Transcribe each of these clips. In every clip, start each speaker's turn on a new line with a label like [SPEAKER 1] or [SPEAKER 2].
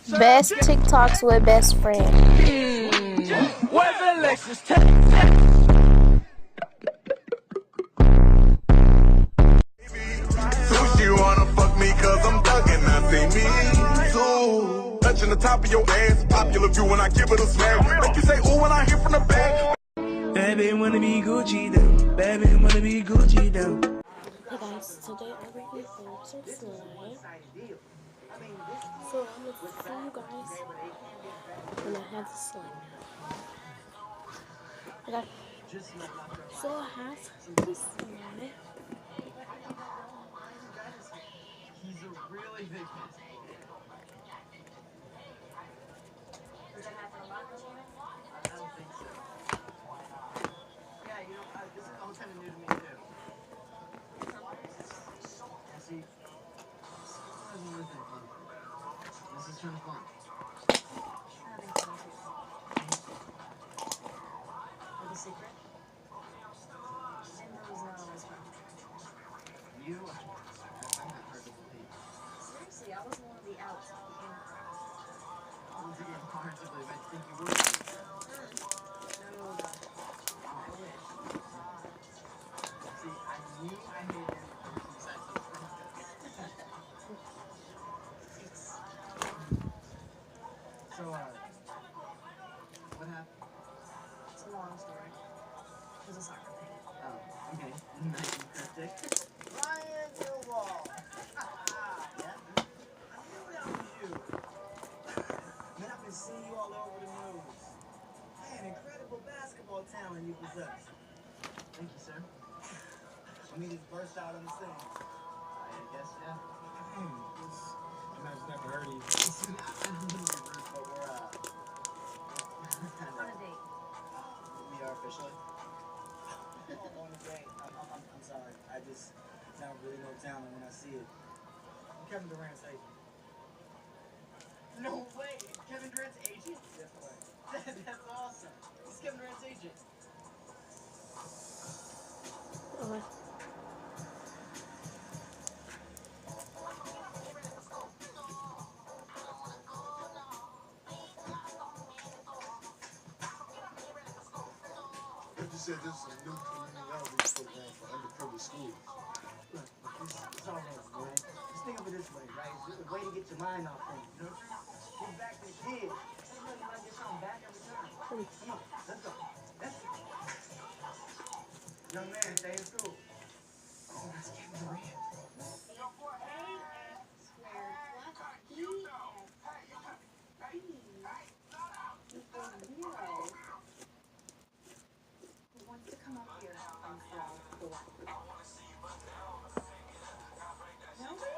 [SPEAKER 1] Best TikToks with best friend.
[SPEAKER 2] Sushi wanna fuck me cause I'm thugging, I say me too. Touching the top of your ass, popular view when I give it a smack. Make you say ooh when I hear from the back.
[SPEAKER 3] Baby wanna be Gucci though. Baby wanna be Gucci though.
[SPEAKER 1] Hey guys, today I'm bringing home some slime. So I'm gonna see you guys when I have the slime. Okay. So I have the slime.
[SPEAKER 4] He's a really big fan. Does that happen a lot in the channel? I don't think so. Yeah, this is all kind of new to me too. See, this is kind of fun. Like a secret? Simba was not always fun. You? I'm not hard to believe. Seriously, I was one of the outs. I don't think I'm hard to believe. I think you were. No. I wish. See, I knew I made him besides the process. So, what happened? It's a long story. It was a soccer thing. Oh, okay. Nice and cryptic. Ryan Newell! Yeah? I knew that was you. Man, I've been seeing you all over the news. Man, incredible basketball talent you possess. Thank you, sir. I mean, just burst out on the scene. I guess, yeah. I've never heard of you. I don't know your roots, but we're, on a date. We are officially. On a date. I'm sorry. I just don't really know talent when I see it. I'm Kevin Durant's agent. No way! Kevin Durant's agent? Yes, way. That's awesome. He's Kevin Durant's agent.
[SPEAKER 1] Okay.
[SPEAKER 5] You said this is a new community outreach program for underprivileged schools.
[SPEAKER 4] Look, it's all right, man. Just think of it this way, right? It's just a way to get your mind off things, you know what I'm saying? Give back to the kids. Sometimes you might get something back every time. Come on, let's go. Let's go. Young man, stay in school. Oh, that's Kevin Durant.
[SPEAKER 6] Who wants to come up here and sell the water? Nobody?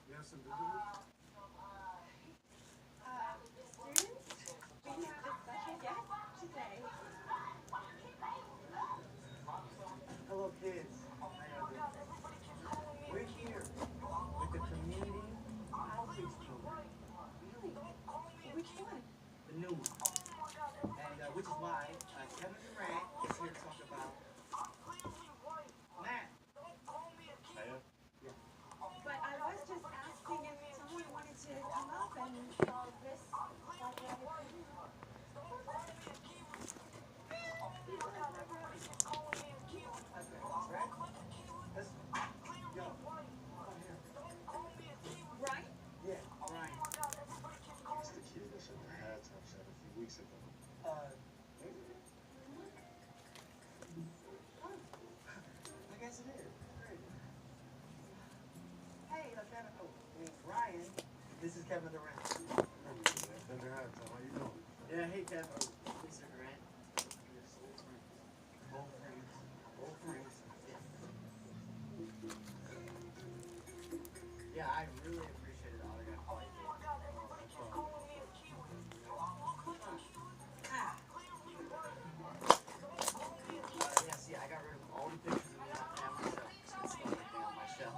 [SPEAKER 5] You have some visitors?
[SPEAKER 6] Students, we have a special guest today.
[SPEAKER 4] Hello, kids. How y'all doing? We're here with the community outreach program.
[SPEAKER 6] Really? Which one?
[SPEAKER 4] The new one. And which is why Kevin Durant is here to talk about math.
[SPEAKER 6] But I was just asking if someone wanted to come up and sell this water.
[SPEAKER 4] Let's go. Come here.
[SPEAKER 6] Right?
[SPEAKER 4] Yeah, Ryan.
[SPEAKER 5] It's the kid that shot the halftime shot a few weeks ago.
[SPEAKER 4] I guess it is. Great. Hey, Kevin. Oh, Ryan. This is Kevin Durant.
[SPEAKER 5] After halftime, how you doing?
[SPEAKER 4] Yeah, hey, Kevin. Mr. Durant. Both friends. Both friends. Yeah, I really appreciated the autograph. Yeah, see, I got rid of all the pictures of me and my family, so it's still everything on my shelf.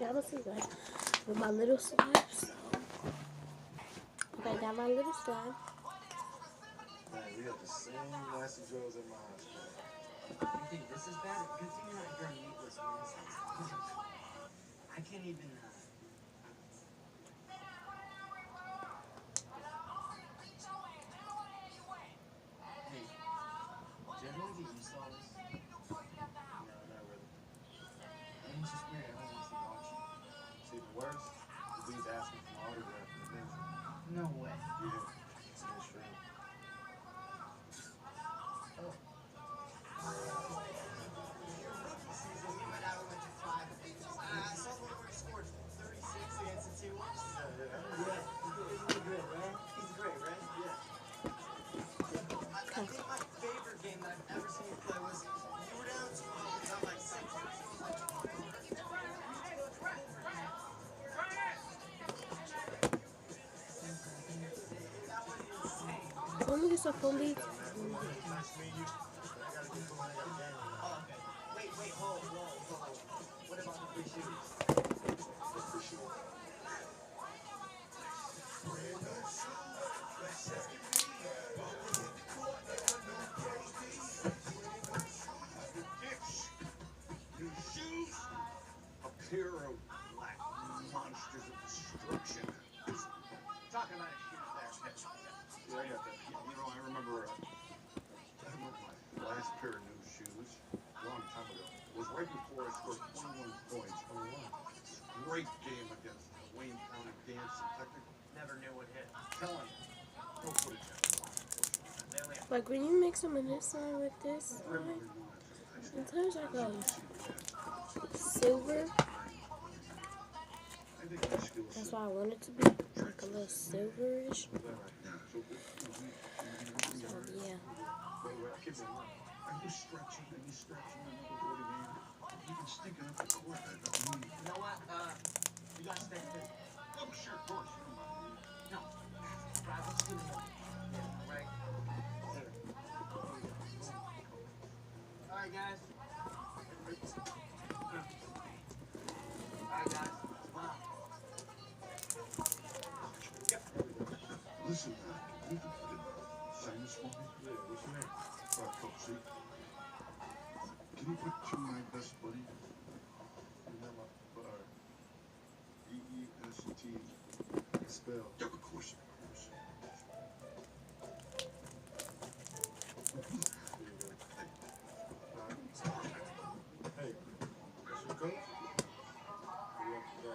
[SPEAKER 1] Yeah, let's see that. With my little slides. Okay, got my little slide.
[SPEAKER 5] Man, we had the same nasty drills in my high school.
[SPEAKER 4] You think this is bad? Good thing you're not meatless Wednesdays. I can't even. Hey, generally get used to all this.
[SPEAKER 5] No, not really.
[SPEAKER 4] I mean, it's just weird. Everyone wants to watch you.
[SPEAKER 5] See, the worst is these asking for my autograph in the men's room.
[SPEAKER 4] No way.
[SPEAKER 5] Yeah, it's an extreme.
[SPEAKER 1] Let me get some phone beats.
[SPEAKER 5] Nice to meet you. I gotta keep going. I got a game.
[SPEAKER 4] Wait, hold. What about the free shoes?
[SPEAKER 5] For sure. New shoes? A pair of black monsters of destruction.
[SPEAKER 4] Talking about a shoe there.
[SPEAKER 5] Yeah, I got that. You know, I remember my last pair of new shoes a long time ago. It was right before I scored 21 points. Great game against Wayne County Dance and Technical.
[SPEAKER 4] Never knew what hit.
[SPEAKER 5] Telling you, no footage.
[SPEAKER 4] They only have
[SPEAKER 1] Like when you mix them in this line with this line, sometimes like a silver.
[SPEAKER 5] I think your skills
[SPEAKER 1] That's why I want it to be like a little silverish. So yeah.
[SPEAKER 5] Are you stretching? Are you stretching another body game? You can stick it up the court. That doesn't mean
[SPEAKER 4] You know what? You gotta stay fit.
[SPEAKER 5] oh, sure, of course.
[SPEAKER 4] No. Right, let's do it. Yeah, right. Here. Alright, guys. Alright, guys. Wow.
[SPEAKER 5] Listen, man. Can you sign this for me? Yeah, what's your name? Coach C. Can you put to my best buddy? You know my EEST spell. Yeah, of course. Hey, that's your coach? Yeah.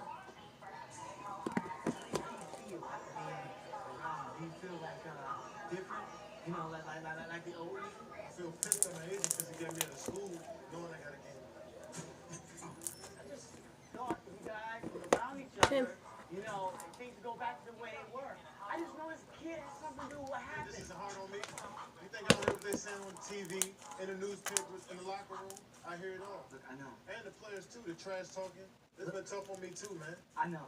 [SPEAKER 4] Do you feel like different? You know, like the old?
[SPEAKER 5] I feel pissed at my agent because he got me out of school knowing I got a game.
[SPEAKER 4] I just thought you guys were around each other. You know, and things go back to the way they were. I just know this kid has something to do with what happened.
[SPEAKER 5] This is hard on me. You think I don't hear what they're saying on TV, in the newspapers, in the locker room? I hear it all.
[SPEAKER 4] Look, I know.
[SPEAKER 5] And the players too, the trash talking. It's been tough on me too, man.
[SPEAKER 4] I know.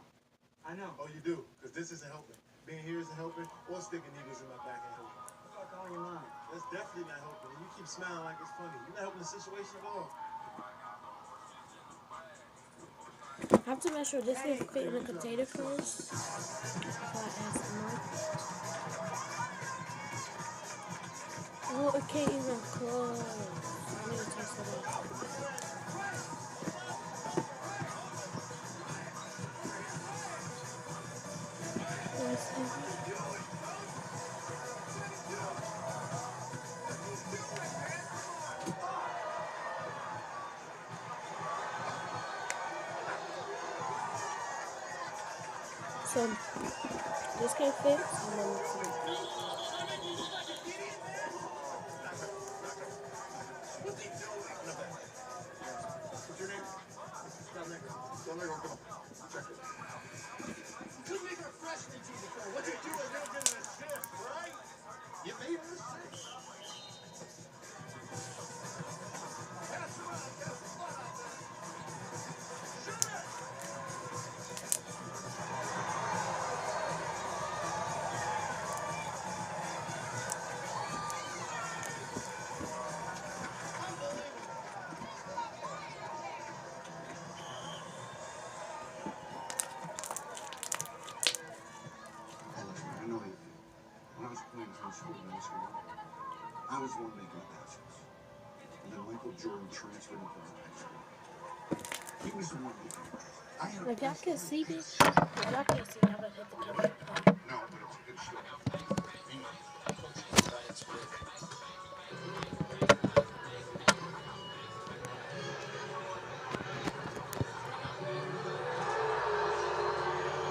[SPEAKER 5] Oh, you do? Because this isn't helping. Being here isn't helping, or sticking needles in my back ain't helping.
[SPEAKER 4] Fuck all your mom.
[SPEAKER 5] That's definitely not helping. And you keep smiling like it's funny. You're not helping the situation at all.
[SPEAKER 1] I have to make sure this will fit in the potato first. Before I add some more. Oh, it can't even close. I need to test it out. So this can fit, and then it's
[SPEAKER 5] What's your name? Don't make her come. Check it. You make her fresh to before. What you doing? You're getting a shift, right? You made her sick. That's right. That's fun. I was one making passes. And then Michael Jordan transferred into our high school. He was the one making passes. I had a
[SPEAKER 1] If y'all
[SPEAKER 5] pass
[SPEAKER 1] can
[SPEAKER 5] line.
[SPEAKER 1] see me, if y'all can't see me, I'm gonna hit the camera.
[SPEAKER 5] No, but it's still.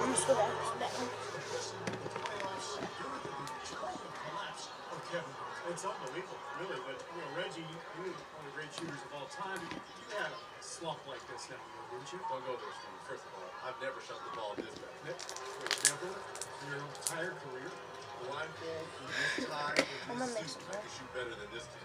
[SPEAKER 1] I'm just gonna ask that one.
[SPEAKER 7] Oh, Kevin, it's unbelievable, really. But Reggie, you were one of the great shooters of all time. You had a slump like this now, didn't you?
[SPEAKER 8] Don't go there, Steve. First of all, I've never shot the ball this bad.
[SPEAKER 7] Never in your entire career.
[SPEAKER 8] Blindfold and this tie
[SPEAKER 1] I'm
[SPEAKER 8] and
[SPEAKER 1] gonna
[SPEAKER 8] this
[SPEAKER 1] mix
[SPEAKER 8] suit,
[SPEAKER 1] it
[SPEAKER 8] I
[SPEAKER 1] up.
[SPEAKER 8] can shoot better than this kid.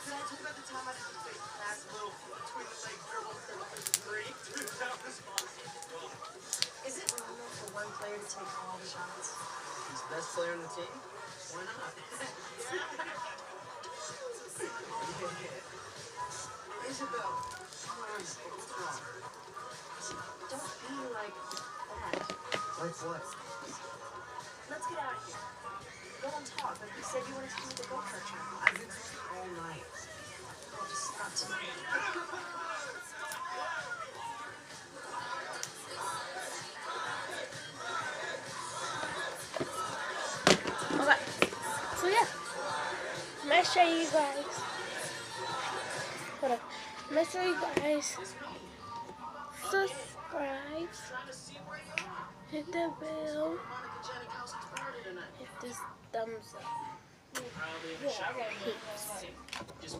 [SPEAKER 4] Can I talk about the time I did the fake pass, little between the legs dribble for three?
[SPEAKER 7] Dude, that was awesome.
[SPEAKER 4] Is it normal for one player to take all the shots?
[SPEAKER 9] He's the best player on the team.
[SPEAKER 4] Why not? Isabel, honestly, what's wrong? Don't be like that.
[SPEAKER 9] Like what?
[SPEAKER 4] Let's get out of here. Go and talk. Like you said you wanted to do the go-kart track. I've been talking all night. Well, just not tonight.
[SPEAKER 1] Okay, so yeah, let's show you guys. Hold on. Let's show you guys. Subscribe. Hit the bell. Hit this thumbs up. Yeah, I got peace.